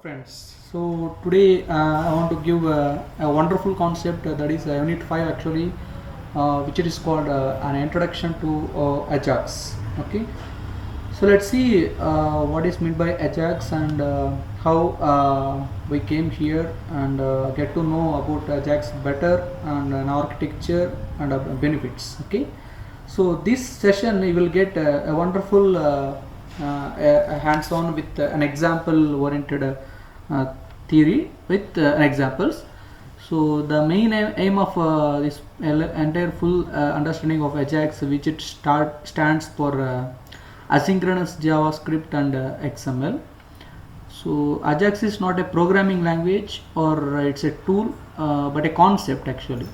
Friends, so today I want to give a wonderful concept that is Unit 5 actually, which is called an introduction to Ajax. Okay, so let's see what is meant by Ajax and how we came here and get to know about Ajax better and an architecture and benefits. Okay, so this session we will get a wonderful hands-on with an example-oriented theory with examples. So the main aim of this entire full understanding of Ajax, which it stands for asynchronous JavaScript and XML. So Ajax is not a programming language or it's a tool, but a concept actually.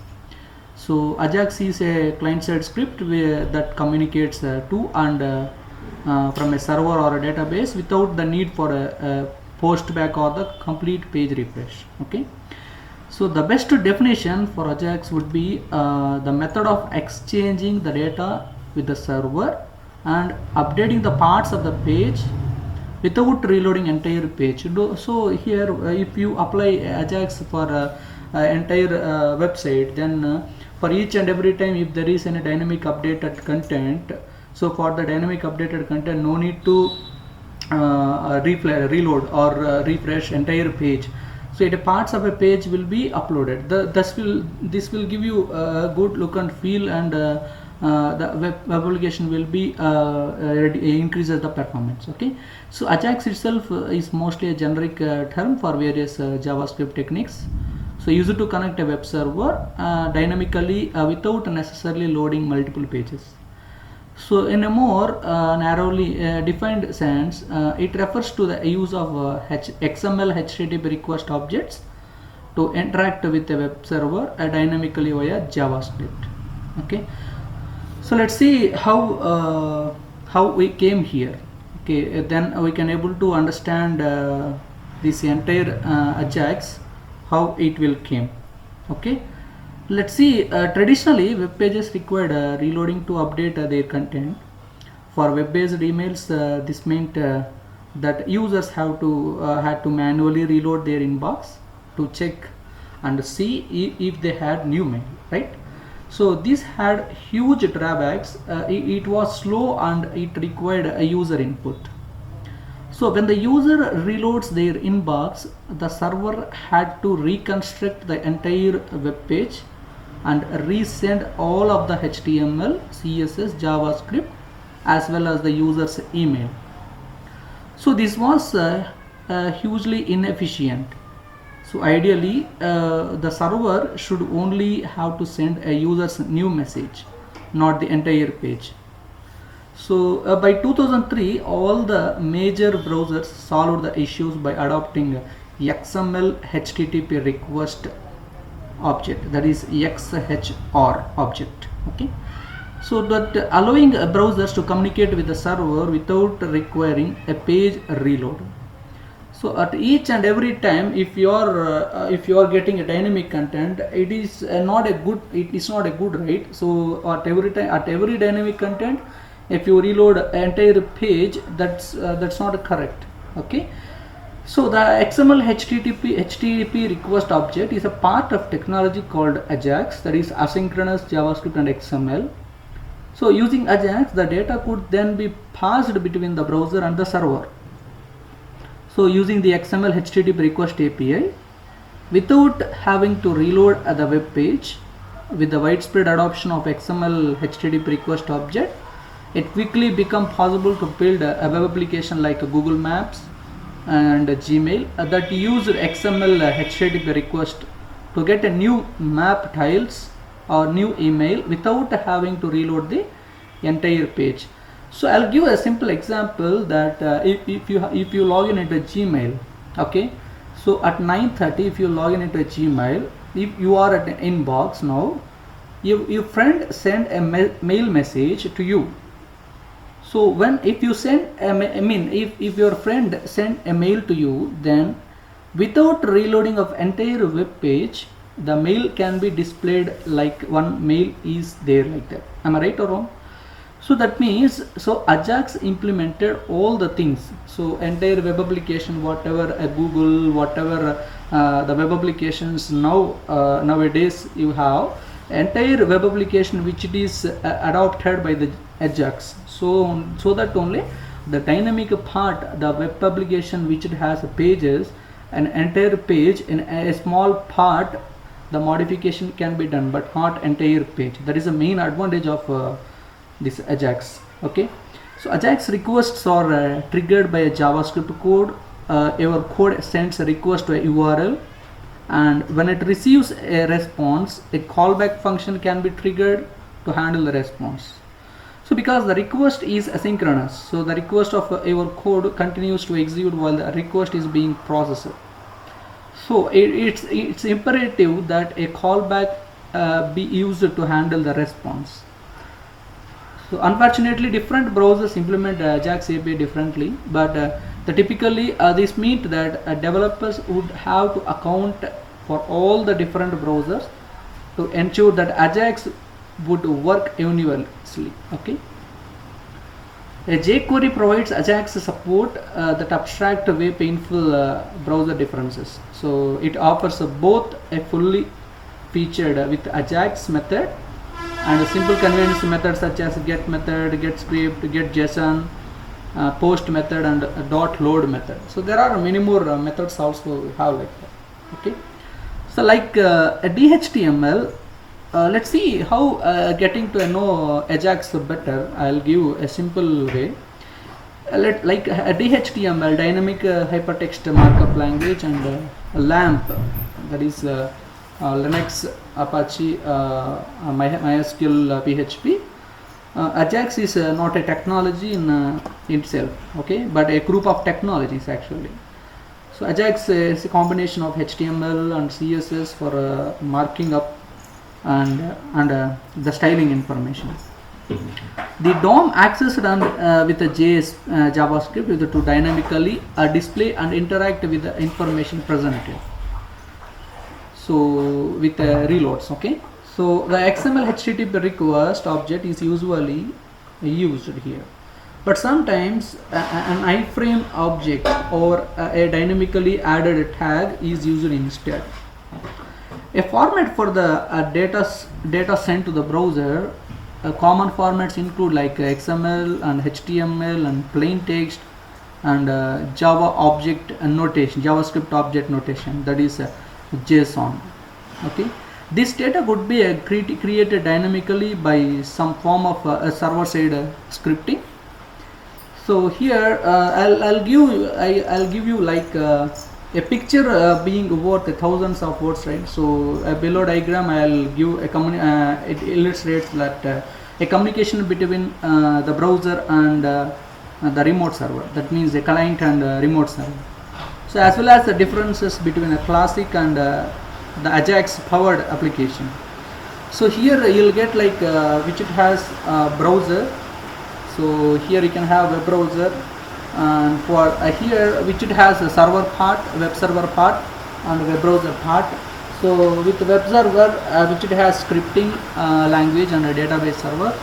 So Ajax is a client-side script that communicates to and from a server or a database without the need for a post back or the complete page refresh. Okay, so the best definition for Ajax would be the method of exchanging the data with the server and updating the parts of the page without reloading entire page. So here if you apply Ajax for entire website, then for each and every time if there is any dynamic updated content, so for the dynamic updated content no need to reload or refresh entire page. So the parts of a page will be uploaded. This will give you a good look and feel, and the web application will be increases the performance. Okay, so Ajax itself is mostly a generic term for various JavaScript techniques. So used to connect a web server dynamically without necessarily loading multiple pages. So in a more narrowly defined sense, it refers to the use of XML HTTP request objects to interact with a web server dynamically via JavaScript. Okay, so let's see how we came here. Okay, then we can able to understand this entire Ajax, how it will came. Okay, let's see. Traditionally, web pages required reloading to update their content. For web-based emails, this meant that users had to manually reload their inbox to check and see if they had new mail, right? So this had huge drawbacks. It was slow and it required a user input. So when the user reloads their inbox, the server had to reconstruct the entire web page and resend all of the HTML, CSS, JavaScript as well as the user's email. So this was hugely inefficient. So ideally the server should only have to send a user's new message, not the entire page. So by 2003 all the major browsers solved the issues by adopting XML HTTP request object, that is XHR object. Okay, so that allowing browsers to communicate with the server without requiring a page reload. So at each and every time if you are getting a dynamic content, it is not a good, right? So at every dynamic content, if you reload entire page, that's not correct. Okay, so the XML HTTP request object is a part of technology called Ajax, that is asynchronous JavaScript and XML. So using Ajax, the data could then be passed between the browser and the server. So using the XML HTTP request API, without having to reload the web page, with the widespread adoption of XML HTTP request object, it quickly became possible to build a web application like Google Maps and Gmail that used XML HTTP request to get a new map tiles or new email without having to reload the entire page. So I'll give a simple example that if you log in into Gmail, okay, so at 9:30 if you log in into Gmail, if you are at an inbox now, your friend send a mail message to you. So if you send if your friend send a mail to you, then without reloading of entire web page, the mail can be displayed like one mail is there, like that. Am I right or wrong? So that means, so Ajax implemented all the things. So entire web application, whatever Google, whatever the web applications nowadays you have, entire web application which it is adopted by the Ajax. So that only the dynamic part, the web application which it has pages, an entire page in a small part, the modification can be done, but not entire page. That is the main advantage of this Ajax. Okay, so Ajax requests are triggered by a JavaScript code. Your code sends a request to a URL, and when it receives a response, a callback function can be triggered to handle the response. So because the request is asynchronous, so the request of your code continues to execute while the request is being processed. So it's imperative that a callback be used to handle the response. So unfortunately, different browsers implement Ajax API differently, but typically this means that developers would have to account for all the different browsers to ensure that Ajax would work universally. Okay. A jQuery provides Ajax support that abstract away painful browser differences. So it offers both a fully featured with Ajax method and a simple convenience methods such as get method, get script, get JSON, post method, and dot load method. So there are many more methods also we have like that. Okay. So like a DHTML, let's see how getting to know Ajax better. I'll give a simple way. Like a DHTML, dynamic hypertext markup language, and LAMP, that is Linux, Apache, MySQL, PHP. Ajax is not a technology in itself, okay, but a group of technologies actually. So Ajax is a combination of HTML and CSS for marking up and the styling information. The DOM accessed with a JS JavaScript to dynamically display and interact with the information presented. So with reloads, okay. So the XML HTTP request object is usually used here, but sometimes an iframe object or a dynamically added tag is used instead. A format for the data sent to the browser. Common formats include like XML and HTML and plain text and Java object notation, JavaScript object notation, that is JSON. Okay, this data could be created dynamically by some form of server-side scripting. So here I'll give you like a picture being worth thousands of words, right? So below diagram I'll give a it illustrates that a communication between the browser and the remote server. That means the client and remote server. So as well as the differences between a classic and the Ajax powered application. So here you'll get like which it has browser. So here you can have a browser, and for here which it has a server part, web server part, and web browser part. So with the web server which it has scripting language and a database server,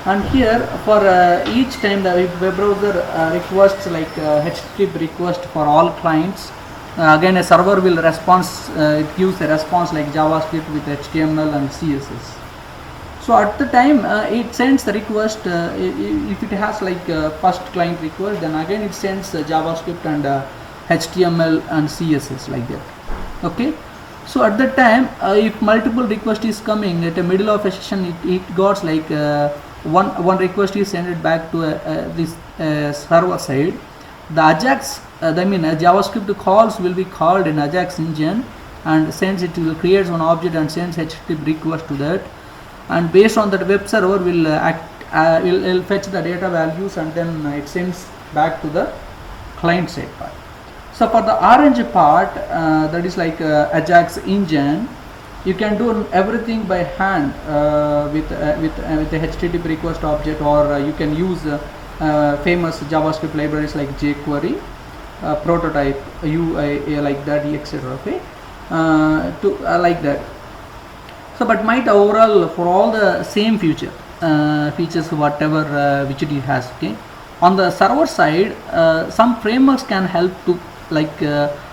and here for each time the web browser requests like HTTP request for all clients, again a server will respond, it gives a response like JavaScript with HTML and CSS. So at the time it sends the request, if it has like first client request, then again it sends JavaScript and HTML and CSS like that. Okay. So at that time if multiple request is coming at the middle of a session, it got like one request is sent back to this server side. The Ajax, JavaScript calls will be called in Ajax engine, and since it will create one object and sends HTTP request to that, and based on that web server will will fetch the data values, and then it sends back to the client side part. So for the orange part, that is like Ajax engine, you can do everything by hand with the HTTP request object, or you can use famous JavaScript libraries like jQuery, prototype, UI, like that, etc. Okay, like that. So but might overall for all the same feature. features whatever which it has. Okay, on the server side, some frameworks can help to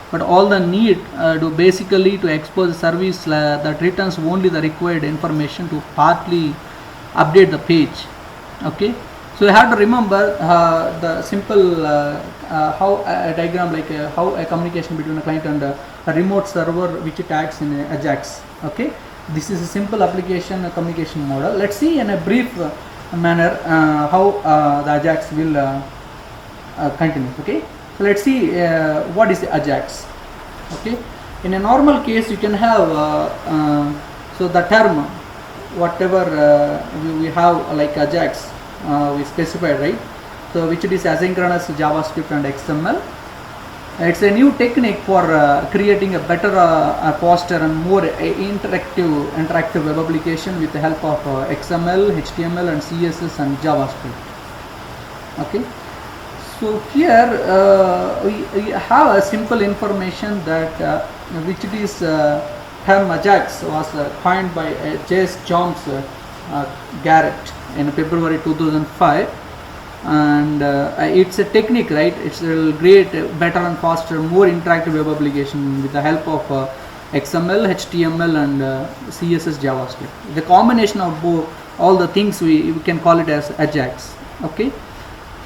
but all the need to basically to expose the service that returns only the required information to partly update the page. Okay, so you have to remember the simple how a diagram how a communication between a client and a remote server which it acts in Ajax. Okay, this is a simple application communication model. Let's see in a brief manner how the Ajax will continue. Okay, so let's see what is the Ajax. Okay, in a normal case you can have so the term whatever we have like Ajax we specified, right? So which it is asynchronous JavaScript and XML. It's a new technique for creating a better, faster and more interactive web application with the help of XML, HTML and CSS and JavaScript. Okay, so here we have a simple information that which it is term Ajax was coined by J.S. Jones Garrett in February 2005, and it's a technique, right? It's a great, better and faster, more interactive web application with the help of XML, HTML and CSS, JavaScript. The combination of both all the things we can call it as Ajax. Okay,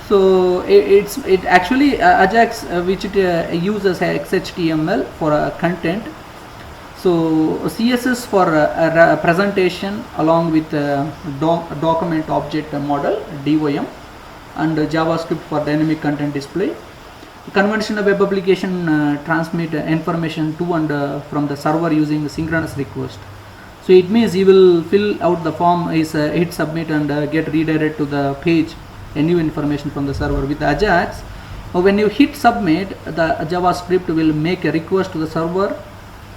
so it actually Ajax which it uses XHTML for content. So CSS for presentation along with document object model DOM, and JavaScript for dynamic content display. Conventional web application transmit information to and from the server using synchronous request. So it means you will fill out the form, is hit submit and get redirected to the page, a new information from the server. With Ajax, when you hit submit, the JavaScript will make a request to the server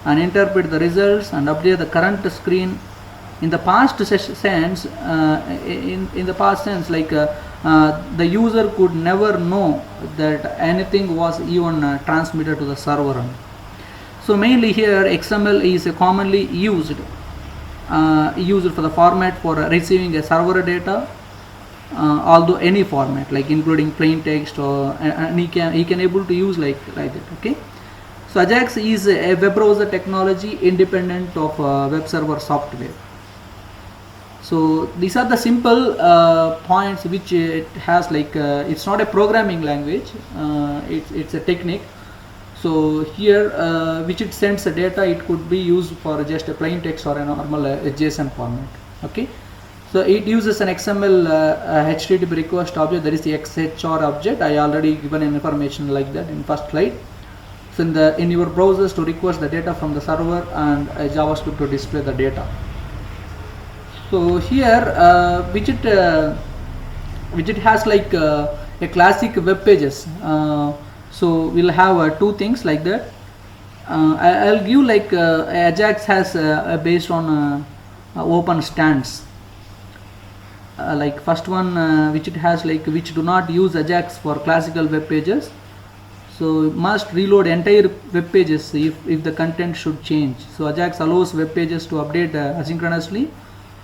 and interpret the results and update the current screen. In the past sense, in the past sense, the user could never know that anything was even transmitted to the server. So mainly here XML is commonly used for the format for receiving a server data, although any format like including plain text or and he can able to use like that. Okay, so Ajax is a web browser technology independent of web server software. So these are the simple points which it has, it's not a programming language, it's a technique. So here which it sends the data, it could be used for just a plain text or a normal JSON format. Okay, so it uses an XML HTTP request object, that is the XHR object. I already given an information like that in first slide. So in your browsers to request the data from the server and JavaScript to display the data. So here widget has a classic web pages. So we'll have two things like that. I'll give Ajax has based on open stands. Like first one which it has which do not use Ajax for classical web pages. So must reload entire web pages if the content should change. So Ajax allows web pages to update asynchronously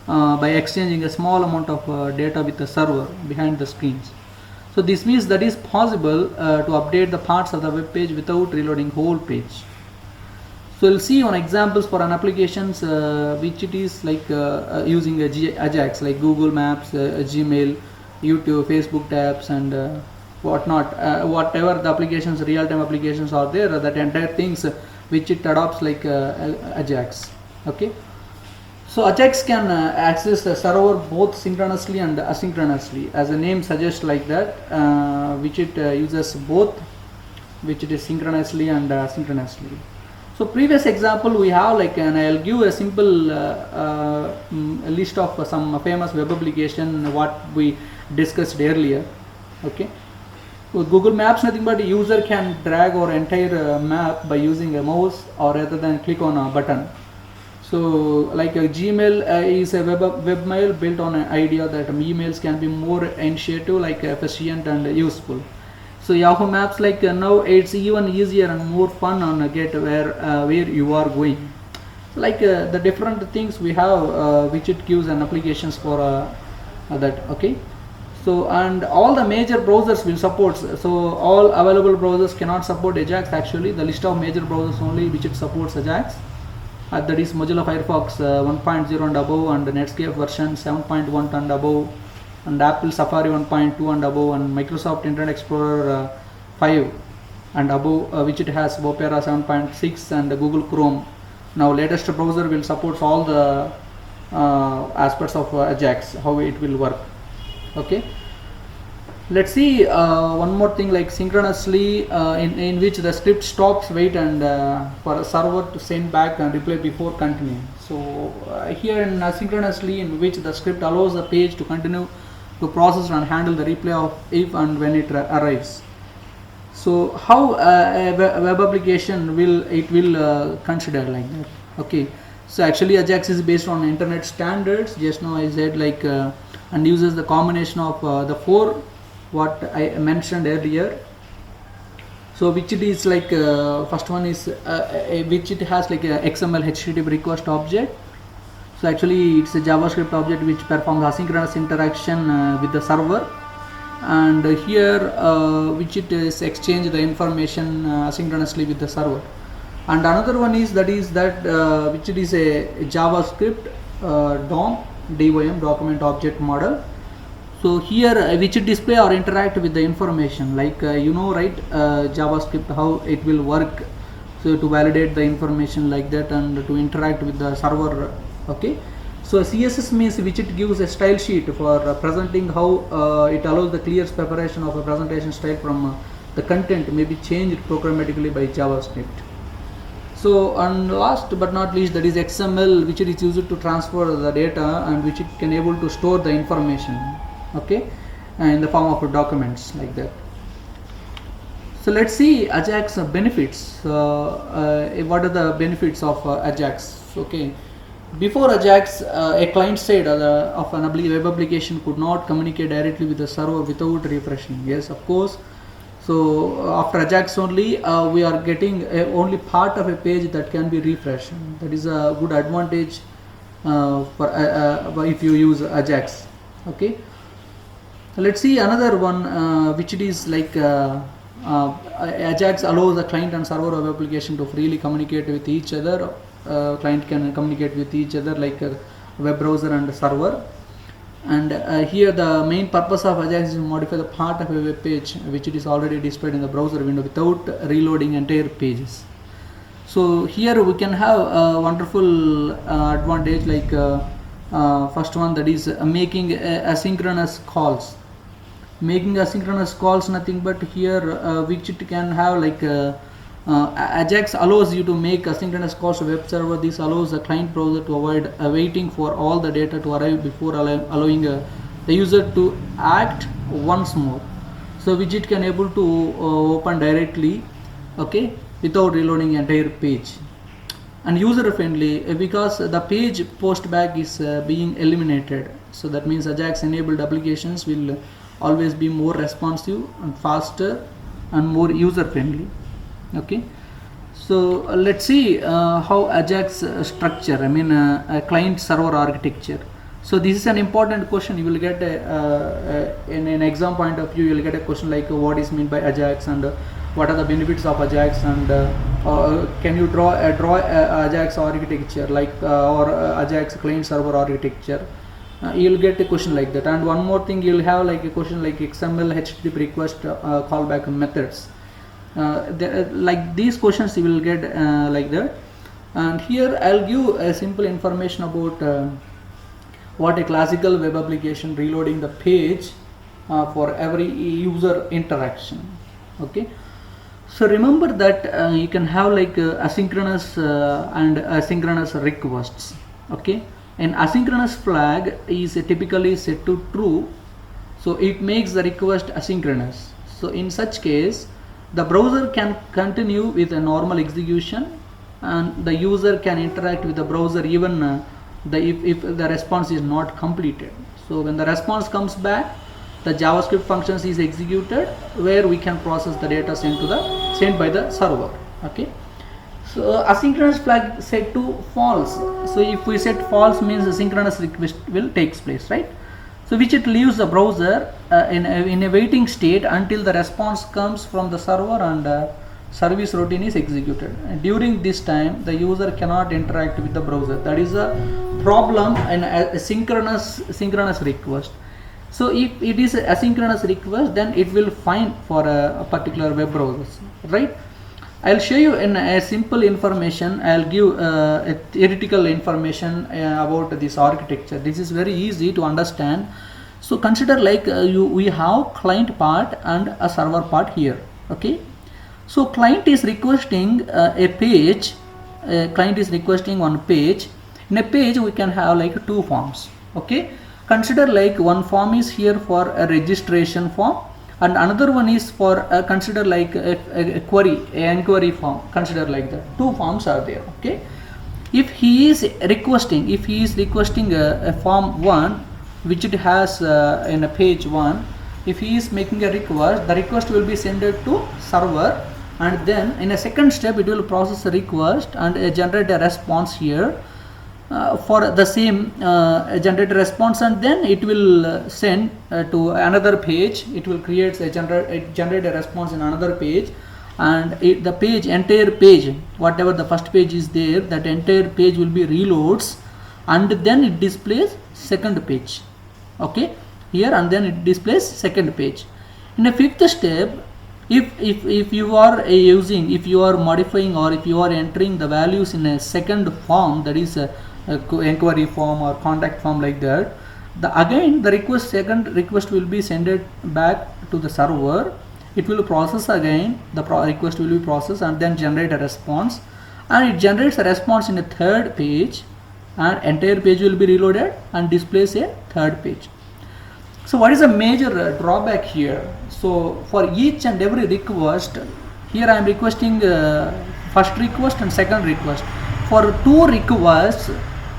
by exchanging a small amount of data with the server behind the screens. So this means that is possible to update the parts of the web page without reloading whole page. So we'll see on examples for an applications which it is using Ajax, like Google Maps, Gmail, YouTube, Facebook tabs and whatnot, whatever the applications, real-time applications are there, that entire things which it adopts like Ajax. Okay, so Ajax can access the server both synchronously and asynchronously, as the name suggests like that, which it uses both, which it is synchronously and asynchronously. So previous example we have and I'll give a simple list of some famous web application what we discussed earlier. Okay, so Google Maps, nothing but a user can drag our entire map by using a mouse or rather than click on a button. So a Gmail is a webmail built on an idea that emails can be more intuitive, efficient and useful. So Yahoo Maps now it's even easier and more fun on get where you are going. So the different things we have which it gives an applications for that. Okay, so and all the major browsers will support, so all available browsers cannot support Ajax. Actually, the list of major browsers only which it supports Ajax, that is Mozilla Firefox 1.0 and above, and Netscape version 7.1 and above, and Apple Safari 1.2 and above, and Microsoft Internet Explorer 5 and above, which it has Opera 7.6 and Google Chrome. Now latest browser will support all the aspects of Ajax, how it will work. Okay, let's see one more thing, like synchronously, in which the script stops, wait, and for a server to send back and reply before continuing. So here in asynchronously, in which the script allows the page to continue to process and handle the replay of if and when it arrives. So how a web application will consider like that. Okay, so actually Ajax is based on internet standards, just now I said, like and uses the combination of the four what I mentioned earlier. So which it is like first one is which it has like a XML HTTP request object. So actually it's a JavaScript object which performs asynchronous interaction with the server, and here which it is exchange the information asynchronously with the server. And another one is that which it is a JavaScript DOM document object model. So here which it display or interact with the information, like you know, right, JavaScript how it will work, so to validate the information like that and to interact with the server. Okay, so CSS means which it gives a style sheet for presenting how it allows the clear separation of a presentation style from the content may be changed programmatically by JavaScript. So, and last but not least, that is XML, which it is used to transfer the data and which it can able to store the information, okay, in the form of documents like that. So let's see Ajax benefits. What are the benefits of Ajax? Okay, before Ajax, a client side of an web application could not communicate directly with the server without refreshing. Yes, of course. So after Ajax only, we are getting only part of a page that can be refreshed. That is a good advantage for if you use Ajax. Okay. Let's see another one, which it is like Ajax allows the client and server web application to freely communicate with each other. Client can communicate with each other like a web browser and server. And here the main purpose of Ajax is to modify the part of a web page which it is already displayed in the browser window without reloading entire pages. So here we can have a wonderful advantage, like first one, that is making asynchronous calls. Making asynchronous calls, nothing but here which it can have like Ajax allows you to make asynchronous calls to web server. This allows the client browser to avoid waiting for all the data to arrive before allowing the user to act once more. So which it can able to open directly, okay, without reloading entire page, and user friendly because the page post back is being eliminated. So that means Ajax enabled applications will always be more responsive and faster and more user friendly. Okay, so let's see how Ajax structure, I mean a client server architecture. So this is an important question. You will get in an exam point of view, you will get a question like what is meant by Ajax and what are the benefits of Ajax, and can you draw Ajax architecture like or Ajax client server architecture. You'll get a question like that. And one more thing, you'll have like a question like XML HTTP request callback methods. Like these questions you will get like that. And here I'll give a simple information about what a classical web application reloading the page for every user interaction. Okay, so remember that you can have like asynchronous and asynchronous requests. Okay, an asynchronous flag is typically set to true, so it makes the request asynchronous. So in such case, the browser can continue with a normal execution and the user can interact with the browser even if the response is not completed. So when the response comes back, the JavaScript functions is executed where we can process the data sent by the server. Okay, so asynchronous flag set to false. So if we set false, means the synchronous request will takes place, right? So which it leaves the browser in a waiting state until the response comes from the server and service routine is executed. And during this time the user cannot interact with the browser. That is a problem in a synchronous request. So if it is a asynchronous request, then it will find for a particular web browser, right? I'll show you in a simple information. I'll give a theoretical information about this architecture. This is very easy to understand. So consider like we have client part and a server part here. Okay, so client is requesting a page. Client is requesting one page. In a page we can have like two forms. Okay, consider like one form is here for a registration form, and another one is for consider like a query, an inquiry form. Consider like that. Two forms are there. Okay, if he is requesting a form 1 which it has in a page 1, if he is making a request, the request will be sent to server, and then in a second step it will process a request and generate a response here for the same generate a response, and then it will send to another page. It will create generate a response in another page, and the page, entire page, whatever the first page is there, that entire page will be reloads, and then it displays second page. Okay, here, and then it displays second page. In a fifth step, if you are if you are modifying or if you are entering the values in a second form, that is a inquiry form or contact form like that, again the second request will be sent back to the server. It will process again, the request will be processed and then generate a response, and it generates a response in a third page, and entire page will be reloaded and displays a third page. So what is a major drawback here? So for each and every request, here I am requesting first request and second request. For two requests,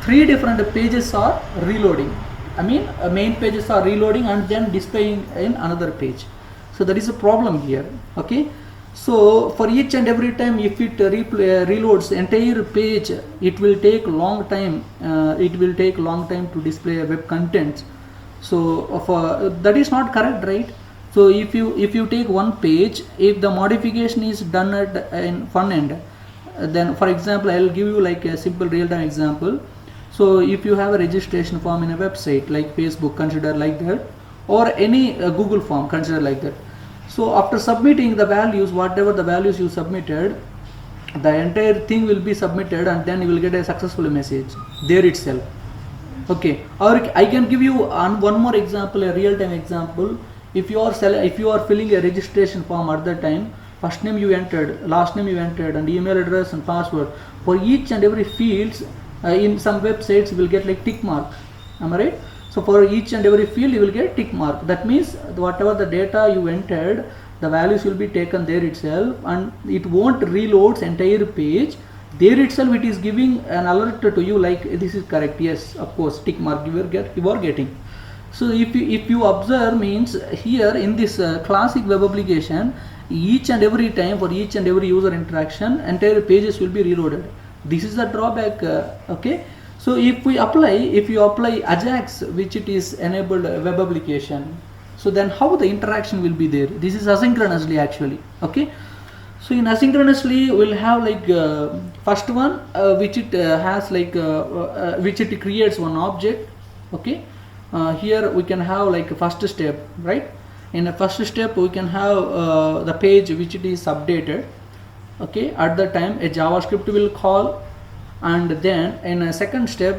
three different pages are reloading. I mean main pages are reloading and then displaying in another page. So that is a problem here. Okay, so for each and every time if it reloads the entire page, it will take long time. It will take long time to display a web content. So that is not correct, right? So if you take one page, if the modification is done at in front end, then for example I will give you like a simple real-time example. So if you have a registration form in a website like Facebook, consider like that, or any Google form, consider like that. So after submitting the values, whatever the values you submitted, the entire thing will be submitted, and then you will get a successful message there itself. Okay, or I can give you one more example, a real-time example. If you are filling a registration form at that time, first name you entered, last name you entered, and email address and password. For each and every fields, in some websites you will get like tick mark. Am I right? So for each and every field you will get tick mark. That means whatever the data you entered, the values will be taken there itself, and it won't reload entire page. There itself it is giving an alert to you like this is correct. Yes, of course, tick mark you are getting. So if you observe, means here in this classic web application, each and every time for each and every user interaction, entire pages will be reloaded. This is the drawback. Okay, so if you apply Ajax, which it is enabled web application, so then how the interaction will be there? This is asynchronously actually. Okay, so in asynchronously we'll have like first one which it has like which it creates one object. Okay, here we can have like first step, right? In the first step we can have the page which it is updated. Okay, at the time a JavaScript will call, and then in a second step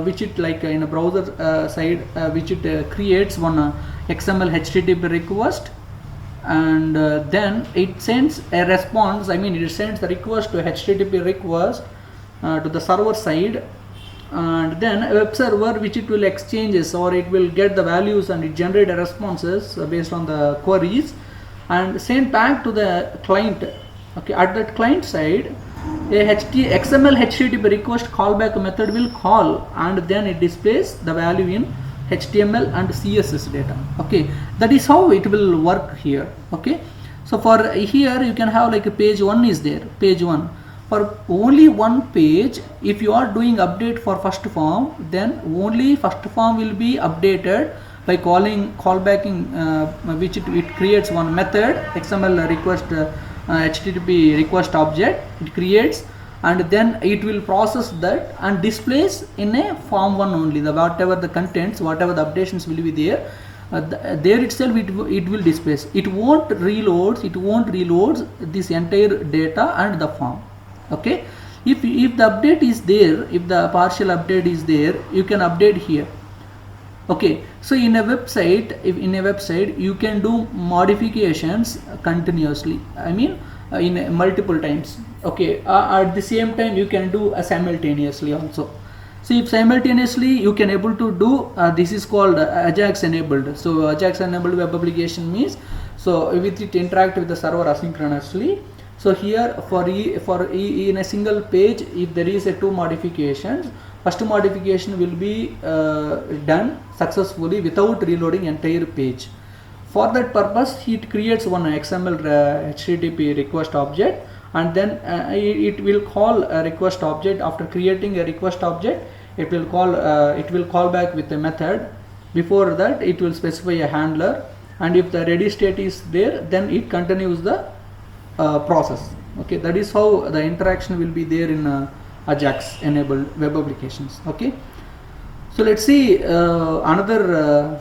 which it like in a browser side which it creates one XML HTTP request, and then it sends a response. I mean it sends the request to HTTP request to the server side, and then a web server which it will exchanges, or it will get the values and it generate the responses based on the queries and send back to the client. Okay, at that client side a XML HTTP request callback method will call, and then it displays the value in HTML and CSS data. Okay, that is how it will work here. Okay, so for here you can have like a page 1 is there, page 1. For only one page, if you are doing update for first form, then only first form will be updated, by calling callbacking, which it creates one method XML request, HTTP request object it creates, and then it will process that and displays in a form one only, the whatever the contents, whatever the updations will be there, there itself it will displays. It won't reload this entire data and the form. Okay, if the update is there, if the partial update is there, you can update here. Okay, so in a website you can do modifications continuously, I mean in multiple times. Okay, at the same time you can do simultaneously also. So if simultaneously you can able to do, this is called Ajax enabled. So Ajax enabled web application means, so with it interact with the server asynchronously. So here in a single page, if there is a 2 modifications, first modification will be done successfully without reloading entire page. For that purpose, it creates one XML HTTP request object, and then it will call a request object. After creating a request object, it will call back with a method. Before that, it will specify a handler, and if the ready state is there, then it continues the process. Okay, that is how the interaction will be there in Ajax enabled web applications. Okay, so let's see another